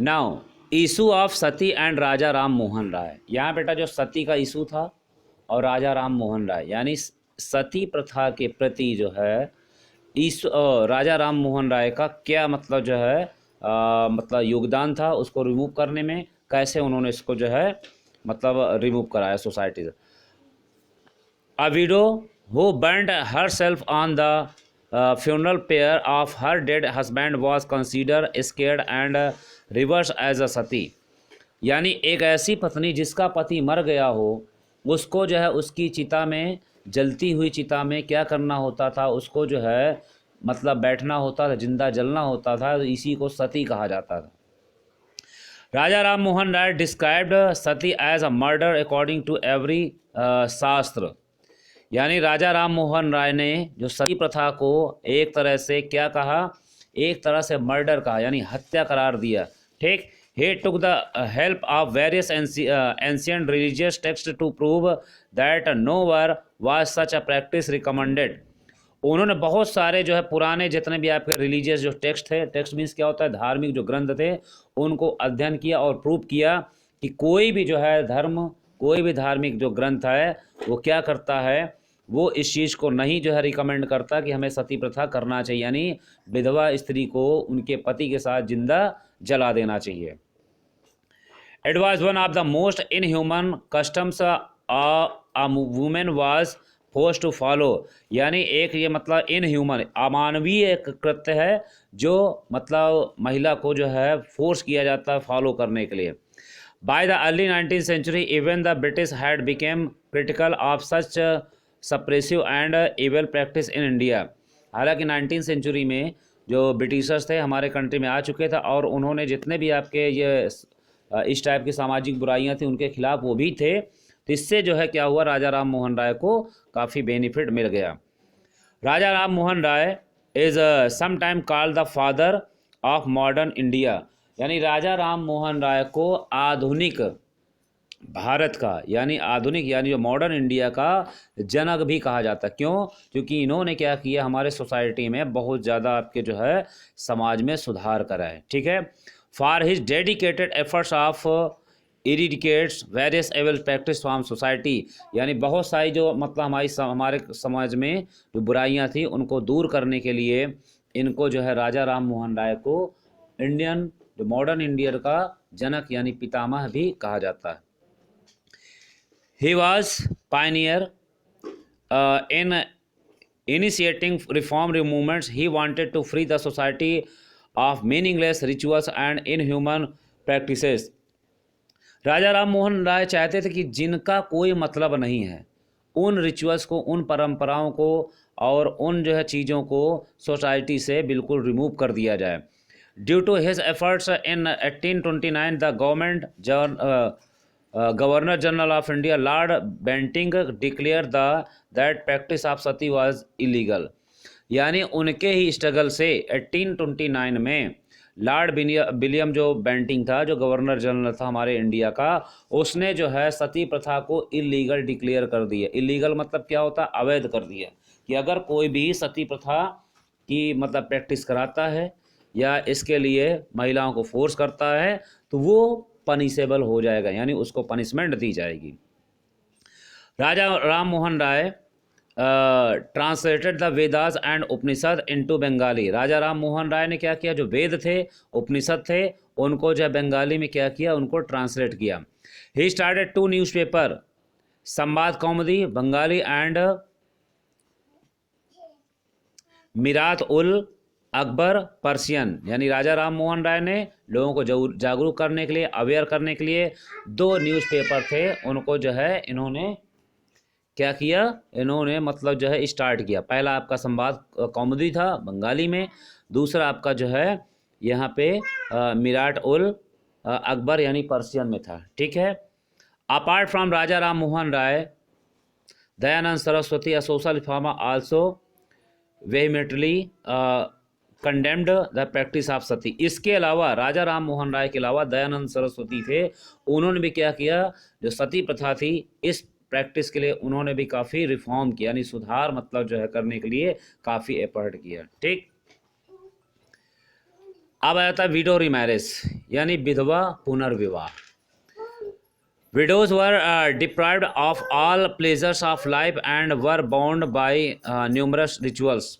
Now issue of sati and Raja Ram Mohan Roy. यहाँ बेटा जो सती का इशू था और राजा राम मोहन राय, यानी सती प्रथा के प्रति जो है इस राजा राम मोहन राय का क्या मतलब जो है मतलब योगदान था उसको रिमूव करने में, कैसे उन्होंने इसको जो है मतलब रिमूव कराया सोसाइटी से। A widow who burned herself on the funeral pyre of her dead husband was considered scared and reversed as a sati। यानी एक ऐसी पत्नी जिसका पति मर गया हो, उसको जो है उसकी चिता में, जलती हुई चिता में क्या करना होता था, उसको जो है मतलब बैठना होता था, जिंदा जलना होता था, इसी को सती कहा जाता था। Raja Ram Mohan Roy described sati as a murder according to every shastra. यानी राजा राम मोहन राय ने जो सती प्रथा को एक तरह से क्या कहा, एक तरह से मर्डर कहा, यानी हत्या करार दिया। ठीक, he took the help of various ancient religious texts to prove that nowhere was such a practice recommended। उन्होंने बहुत सारे जो है पुराने जितने भी आपके रिलीजियस जो टेक्स्ट थे, टेक्स्ट मीन्स क्या होता है, धार्मिक जो ग्रंथ थे, उनको अध्ययन किया और प्रूव किया कि कोई भी जो है धर्म, कोई भी धार्मिक जो ग्रंथ है वो क्या करता है, वो इस चीज़ को नहीं जो है रिकमेंड करता कि हमें सती प्रथा करना चाहिए, यानी विधवा स्त्री को उनके पति के साथ जिंदा जला देना चाहिए। It was one of the most inhuman customs a women was force to follow. यानी एक ये मतलब इनह्यूमन, अमानवीय एक कृत्य है जो मतलब महिला को जो है फोर्स किया जाता है फॉलो करने के लिए। By the early 19th century even the British had become critical of such suppressive and evil practice in India. हालांकि 19th सेंचुरी में जो ब्रिटिशर्स थे हमारे कंट्री में आ चुके थे और उन्होंने जितने भी आपके ये इस टाइप की सामाजिक बुराइयां थी उनके खिलाफ वो भी थे। तो इससे जो है क्या हुआ, राजा राम मोहन राय को काफ़ी बेनिफिट मिल गया। Raja Ram Mohan Roy is sometime called the father of modern India. यानी राजा राम मोहन राय को आधुनिक भारत का, यानी आधुनिक यानी जो मॉडर्न इंडिया का जनक भी कहा जाता है। क्यों? क्योंकि इन्होंने क्या किया, हमारे सोसाइटी में बहुत ज़्यादा आपके जो है समाज में सुधार करा है। ठीक है, for his dedicated efforts of eradicates various evil practice from society. यानी बहुत सारी जो मतलब हमारे समाज में जो बुराइयां थी उनको दूर करने के लिए इनको जो है राजा राम मोहन राय को इंडियन जो मॉडर्न इंडिया का जनक यानी पितामह भी कहा जाता है। He was pioneer in initiating reform movements. He wanted to free the society of meaningless rituals and inhuman practices। राजा राम मोहन राय चाहते थे कि जिनका कोई मतलब नहीं है उन रिचुअल्स को, उन परंपराओं को और उन जो है चीज़ों को सोसाइटी से बिल्कुल रिमूव कर दिया जाए। Due to his efforts in 1829 the government governor general of India Lord Bentinck declare that practice of sati was illegal. यानी उनके ही स्ट्रगल से 1829 में लॉर्ड विलियम जो बेंटिंग था, जो गवर्नर जनरल था हमारे इंडिया का, उसने जो है सती प्रथा को इलीगल डिक्लेयर कर दिया। इलीगल मतलब क्या होता है, अवैध कर दिया कि अगर कोई भी सती प्रथा की मतलब प्रैक्टिस कराता है या इसके लिए महिलाओं को फोर्स करता है तो वो पनिशेबल हो जाएगा, यानी उसको पनिशमेंट दी जाएगी। Raja Ram Mohan Roy translated the Vedas and Upanishad into Bengali. Raja Ram Mohan Roy ने क्या किया, जो वेद थे, उपनिषद थे, उनको जो बंगाली में क्या किया, उनको ट्रांसलेट किया। He started 2 newspaper, Sambad Kaumudi Bengali and Mirat ul Akbar Persian. यानी राजा राम मोहन राय ने लोगों को जागरूक करने के लिए, अवेयर करने के लिए 2 न्यूज़पेपर थे, उनको जो है इन्होंने क्या किया, इन्होंने मतलब जो है स्टार्ट किया। पहला आपका संवाद कौमुदी था बंगाली में, दूसरा आपका जो है यहाँ पे मिराट उल अकबर यानी पर्शियन में था। ठीक है, apart from Raja Ram Mohan Roy, Dayanand Saraswati a social reformer also vehemently condemned the practice of sati. इसके अलावा राजा राम मोहन राय के अलावा दयानंद सरस्वती थे, उन्होंने भी क्या किया, जो सती प्रथा थी इस प्रैक्टिस के लिए उन्होंने भी काफ़ी रिफॉर्म किया, यानी सुधार मतलब जो है करने के लिए काफ़ी एफर्ट किया। ठीक, अब आया था विडो रीमैरिज। यानी विधवा पुनर्विवाह। Widows were deprived of all pleasures of life and were bound by numerous rituals.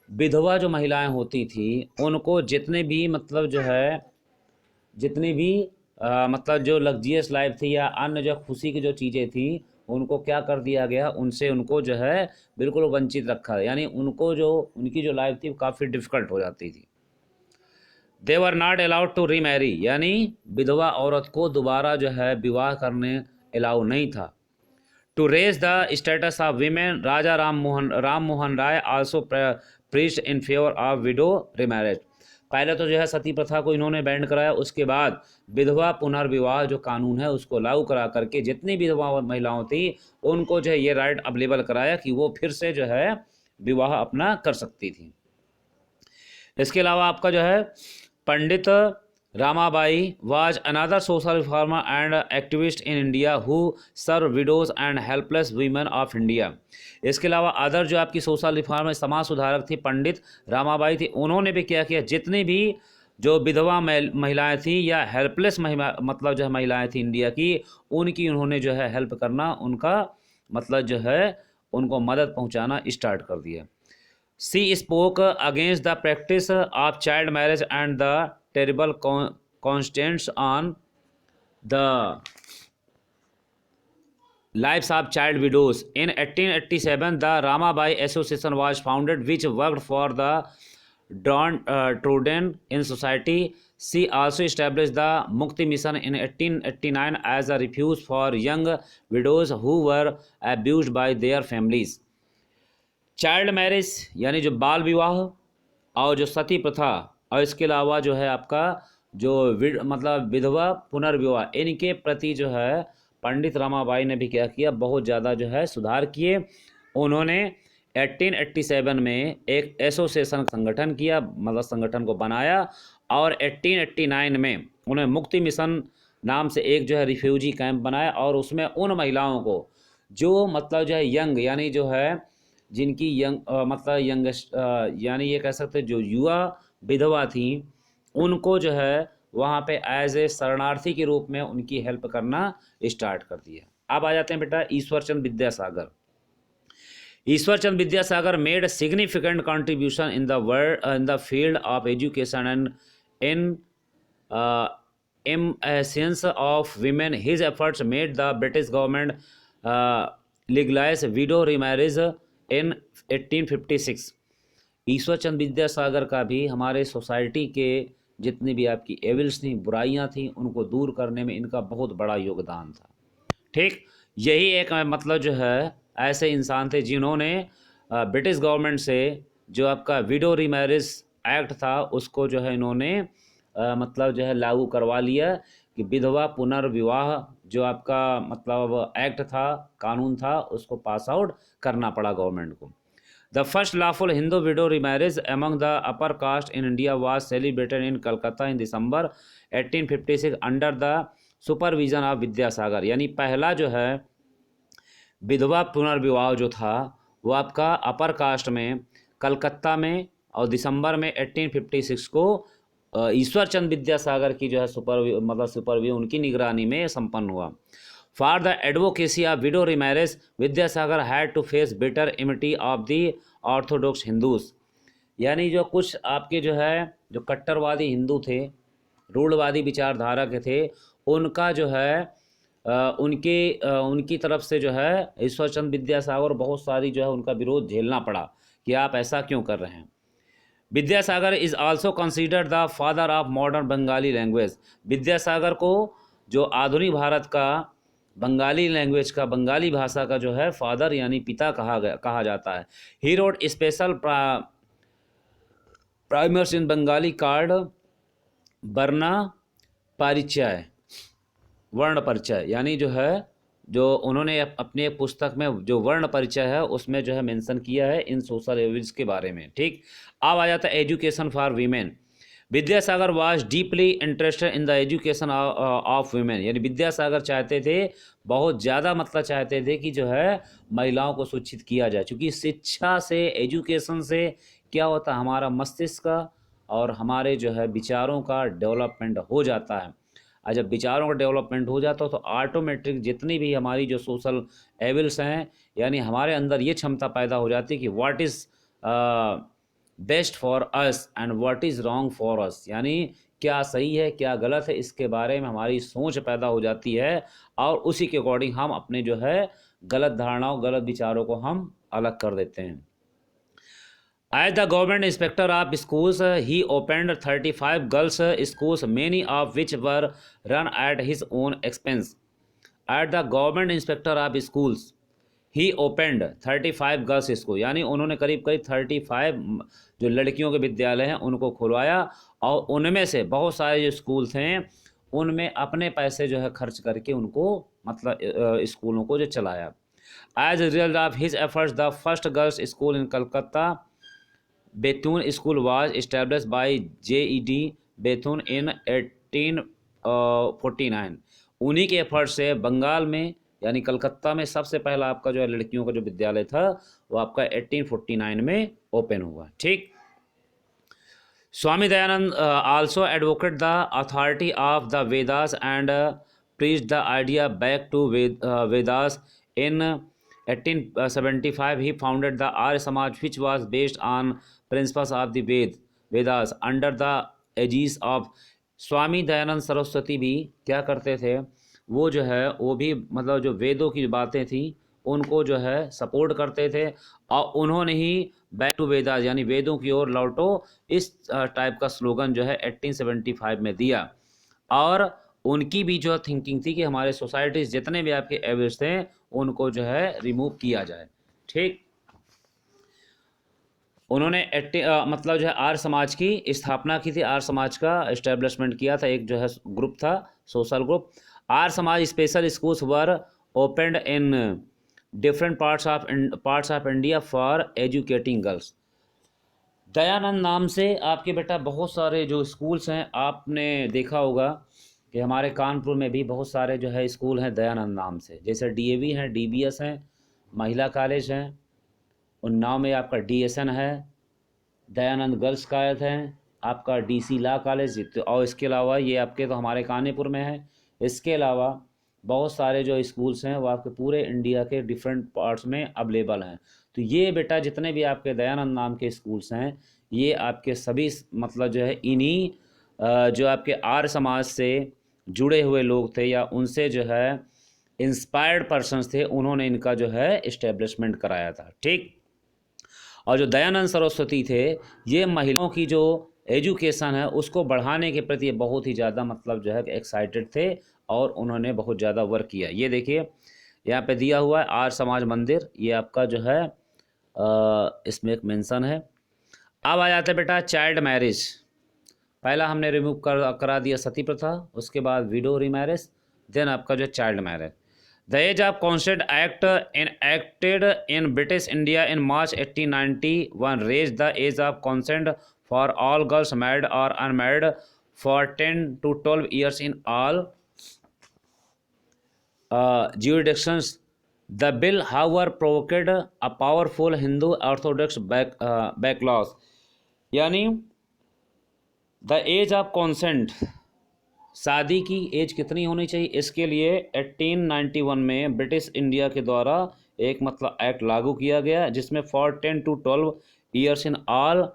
विधवा जो महिलाएं होती थी उनको जितने भी मतलब जो है जितनी भी मतलब जो लग्जियस लाइफ थी या अन्य जो खुशी की जो चीज़ें थी उनको क्या कर दिया गया, उनसे उनको जो है बिल्कुल वंचित रखा, यानी उनको जो उनकी जो लाइफ थी वो काफ़ी डिफ़िकल्ट हो जाती थी। They were not allowed to remarry, यानी विधवा औरत को दोबारा जो है विवाह करने अलाउ नहीं था। To raise the status of women, Raja Ram Mohan Roy also preached in favour of widow remarriage. पहले तो जो है सती प्रथा को इन्होंने बैंड कराया, उसके बाद विधवा पुनर्विवाह जो कानून है उसको लागू करा करके जितनी विधवा महिलाओं थी उनको जो है ये राइट अवेलेबल कराया कि वो फिर से जो है विवाह अपना कर सकती थी। इसके अलावा आपका जो है Pandit Ramabai was another social reformer and activist in India who serve widows and helpless women of India. इसके अलावा अदर जो आपकी सोशल रिफॉर्मर समाज सुधारक थी पंडित रामाबाई थी, उन्होंने भी क्या किया, जितनी भी जो विधवा महिलाएं थी या हेल्पलेस मतलब जो है महिलाएं थी इंडिया की, उनकी उन्होंने जो है हेल्प करना, उनका मतलब जो है उनको मदद पहुंचाना स्टार्ट कर दिया। She spoke against the practice of child marriage and the terrible constraints on the lives of child widows. In 1887, the Ramabai Association was founded, which worked for the downtrodden in society. She also established the Mukti Mission in 1889 as a refuge for young widows who were abused by their families. Child marriage यानी जो बाल विवाह और जो सती प्रथा और इसके अलावा जो है आपका जो मतलब विधवा पुनर्विवाह, इनके प्रति जो है पंडित रामाबाई ने भी क्या किया, बहुत ज़्यादा जो है सुधार किए। उन्होंने 1887 में एक एसोसिएशन संगठन किया, मतलब संगठन को बनाया, और 1889 में उन्होंने मुक्ति मिशन नाम से एक जो है रिफ्यूजी कैंप बनाया, और उसमें उन महिलाओं को जो मतलब जो है यंग यानी जो है जिनकी मतलब यंगस्ट यानी ये कह सकते जो युवा विधवा थी, उनको जो है वहाँ पे एज ए शरणार्थी के रूप में उनकी हेल्प करना स्टार्ट कर दिया। अब आ जाते हैं बेटा Ishwarchand Vidyasagar. Ishwarchand Vidyasagar made significant contribution in the field of education and in essence of women. His efforts made the British government legalize widow remarriage in 1856। Ishwarchand Vidyasagar का भी हमारे सोसाइटी के जितनी भी आपकी एविल्स थी, बुराइयां थी, उनको दूर करने में इनका बहुत बड़ा योगदान था। ठीक, यही एक मतलब जो है ऐसे इंसान थे जिन्होंने ब्रिटिश गवर्नमेंट से जो आपका विडो रीमैरिज एक्ट था उसको जो है इन्होंने मतलब जो है लागू करवा लिया कि विधवा पुनर्विवाह जो आपका मतलब एक्ट था, कानून था, उसको पास आउट करना पड़ा गवर्नमेंट को। The first lawful Hindu window remarriage among the upper caste in India was celebrated in Calcutta in December 1856 under the supervision of Vidyasagar. यानी पहला जो है विधवा पुनर्विवाह जो था वो आपका अपर कास्ट में कलकत्ता में और दिसंबर में 1856 को ईश्वरचंद विद्यासागर की जो है सुपरविजन उनकी निगरानी में संपन्न हुआ। For the advocacy of widow remarriage Vidyasagar had to face bitter enmity of the orthodox Hindus. यानी जो कुछ आपके जो है जो कट्टरवादी हिंदू थे, रूढ़वादी विचारधारा के थे, उनका जो है उनकी तरफ से जो है ईश्वरचंद विद्यासागर बहुत सारी जो है उनका विरोध झेलना पड़ा कि आप ऐसा क्यों कर रहे हैं। Vidyasagar is also considered the father of modern Bengali language. Vidyasagar को जो आधुनिक भारत का बंगाली लैंग्वेज का, बंगाली भाषा का जो है फादर यानी पिता कहा जाता है। He wrote special primers in Bengali card वर्ण परिचय, यानी जो है जो उन्होंने अपनी एक पुस्तक में जो वर्ण परिचय है उसमें जो है मेंशन किया है इन सोशल एविल्स के बारे में। ठीक, अब आ जाता है education for women. Vidyasagar was deeply interested in the education of women. यानी विद्यासागर चाहते थे, बहुत ज़्यादा मतलब चाहते थे कि जो है महिलाओं को शिक्षित किया जाए, क्योंकि शिक्षा से, एजुकेशन से क्या होता है, हमारा मस्तिष्क और हमारे जो है विचारों का डेवलपमेंट हो जाता है। और जब विचारों का डेवलपमेंट हो जाता है तो ऑटोमेटिक जितनी भी हमारी जो सोशल एविल्स हैं, यानी हमारे अंदर ये क्षमता पैदा हो जाती है कि what is best for us and what is wrong for us, यानी क्या सही है क्या गलत है इसके बारे में हमारी सोच पैदा हो जाती है, और उसी के अकॉर्डिंग हम अपने जो है गलत धारणाओं गलत विचारों को हम अलग कर देते हैं। As the government inspector of schools, he opened 35 girls' schools, many of which were run at his own expense. At the government inspector of schools, he opened 35 girls school, यानी उन्होंने करीब करीब 35 जो लड़कियों के विद्यालय हैं उनको खुलवाया, और उनमें से बहुत सारे जो स्कूल्स हैं उनमें अपने पैसे जो है खर्च करके उनको मतलब स्कूलों को जो चलाया। As a result of his efforts, the first girls school in Calcutta, Bethune School, was established by J.E.D. Bethune in 1849। उन्हीं के एफर्ट से बंगाल में यानी कलकत्ता में सबसे पहला आपका जो है लड़कियों का जो विद्यालय था वो आपका 1849 में ओपन हुआ। ठीक। Swami Dayanand also advocate the authority of the Vedas and preached the idea back to Vedas. In 1875, he founded the Arya Samaj, which was based on principles of the Vedas under the aegis of Swami Dayanand Saraswati. भी क्या करते थे वो जो है वो भी मतलब जो वेदों की बातें थी उनको जो है सपोर्ट करते थे, और उन्होंने ही बैक टू वेदास यानी वेदों की ओर लौटो इस टाइप का स्लोगन जो है 1875 में दिया। और उनकी भी जो थिंकिंग थी कि हमारे सोसाइटीज़ जितने भी आपके एवरेज थे उनको जो है रिमूव किया जाए। ठीक। उन्होंने मतलब जो है आर्य समाज की स्थापना की थी, आर्य समाज का इस्टेब्लिशमेंट किया था, एक जो है ग्रुप था social group. Arya Samaj special schools were opened in different parts of India for educating girls. Dayanand नाम से आपके बेटा बहुत सारे जो स्कूल्स हैं आपने देखा होगा कि हमारे कानपुर में भी बहुत सारे जो है स्कूल हैं दयानंद नाम से, जैसे डीएवी हैं, डीबीएस हैं, महिला कॉलेज हैं, उन्नाव में आपका डीएसएन है, दयानंद गर्ल्स कॉलेज हैं, आपका डीसी लॉ कॉलेज, और इसके अलावा ये आपके तो हमारे कानपुर में है। इसके अलावा बहुत सारे जो स्कूल्स हैं वो आपके पूरे इंडिया के डिफरेंट पार्ट्स में अवेलेबल हैं। तो ये बेटा जितने भी आपके दयानंद नाम के स्कूल्स हैं ये आपके सभी मतलब जो है इन्हीं जो आपके आर्य समाज से जुड़े हुए लोग थे या उनसे जो है इंस्पायर्ड पर्सन्स थे, उन्होंने इनका जो है इस्टेब्लिशमेंट कराया था। ठीक। और जो दयानंद सरस्वती थे ये महिलाओं की जो एजुकेशन है उसको बढ़ाने के प्रति बहुत ही ज़्यादा मतलब जो है एक्साइटेड थे और उन्होंने बहुत ज़्यादा वर्क किया। ये देखिए यहाँ पे दिया हुआ है आर्य समाज मंदिर, ये आपका जो है इसमें एक मेंशन है। अब आ जाते बेटा चाइल्ड मैरिज। पहला हमने रिमूव करा दिया सती प्रथा, उसके बाद विडो रीमैरिज, देन आपका जो child marriage. The Age of Consent Act enacted in British India in March 1891 raised the age of consent for all girls married or unmarried for 10 to 12 years in all jurisdictions. The bill, however, provoked a powerful Hindu Orthodox backlash. यानी the age of consent, शादी की as कितनी होनी चाहिए, इसके लिए 1891 में British India के द्वारा एक मतलब एक्ट लागू किया गया जिसमें for 10 to 12 years in all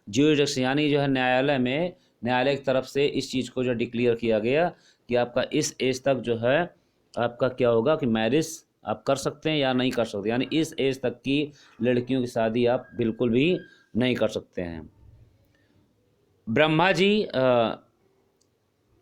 jurisdiction, यानी जो है न्यायालय की तरफ से इस चीज़ को जो डिक्लेयर किया गया कि आपका इस एज तक जो है आपका क्या होगा कि मैरिज आप कर सकते हैं या नहीं कर सकते, यानी इस एज तक की लड़कियों की शादी आप बिल्कुल भी नहीं कर सकते हैं। ब्रह्मा जी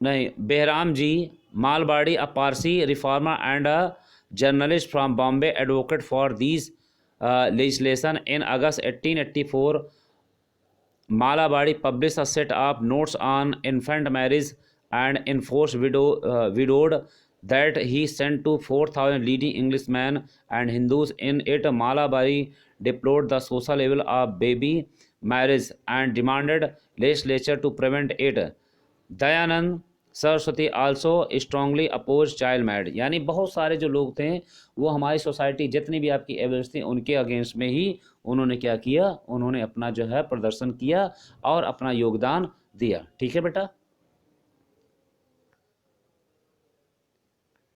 नहीं बेहराम जी मालबाड़ी, a Parsi reformer and a journalist from Bombay, advocate for these legislation. In August 1884, Malabadi published a set of notes on infant marriage and enforced widowed that he sent to 4,000 leading Englishmen and Hindus. In it, Malabadi deplored the social evil of baby marriage and demanded legislature to prevent it. Dayanand Saraswati also strongly oppose child marriage, यानी बहुत सारे जो लोग थे वो हमारी society जितनी भी आपकी एबल्स थी उनके अगेंस्ट में ही उन्होंने क्या किया, उन्होंने अपना जो है प्रदर्शन किया और अपना योगदान दिया। ठीक है बेटा।